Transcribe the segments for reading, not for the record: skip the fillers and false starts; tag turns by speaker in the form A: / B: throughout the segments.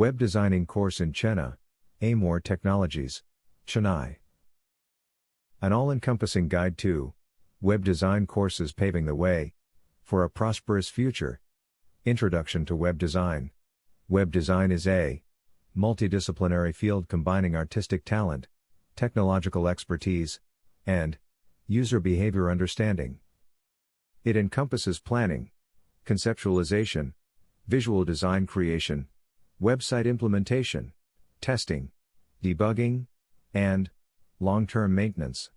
A: Web designing course in Chennai, Aimore Technologies, Chennai. An all-encompassing guide to web design courses paving the way for a prosperous future. Introduction to Web Design. Web design is a multidisciplinary field combining artistic talent, technological expertise, and user behavior understanding. It encompasses planning, conceptualization, visual design creation, website implementation, testing, debugging, and long-term maintenance.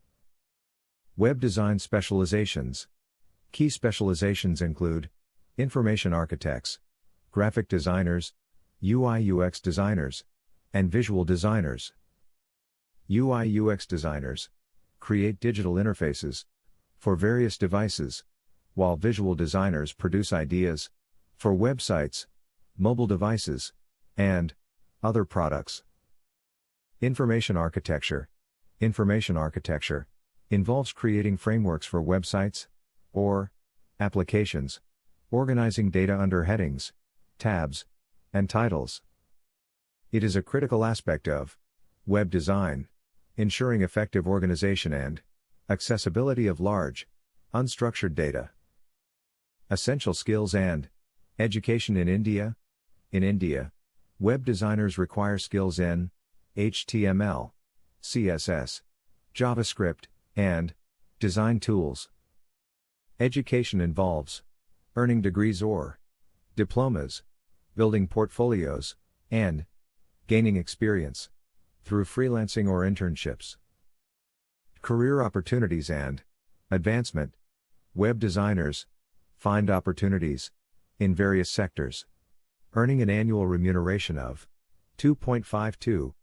A: Web design specializations. Key specializations include information architects, graphic designers, UI/UX designers, and visual designers. UI/UX designers create digital interfaces for various devices, while visual designers produce ideas for websites, mobile devices, and other products. Information architecture. Information architecture involves creating frameworks for websites or applications, organizing data under headings, tabs, and titles. It is a critical aspect of web design, ensuring effective organization and accessibility of large, unstructured data. Essential skills and education in India. In India, web designers require skills in HTML, CSS, JavaScript, and design tools. Education involves earning degrees or diplomas, building portfolios, and gaining experience through freelancing or internships. Career opportunities and advancement. Web designers find opportunities in various sectors, earning an annual remuneration of 2.5 to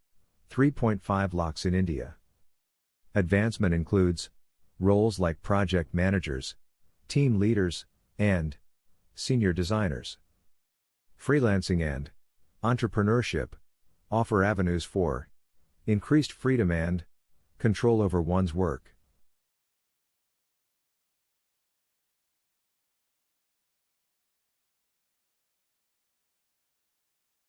A: 3.5 lakhs in India. Advancement includes roles like project managers, team leaders, and senior designers. Freelancing and entrepreneurship offer avenues for increased freedom and control over one's work.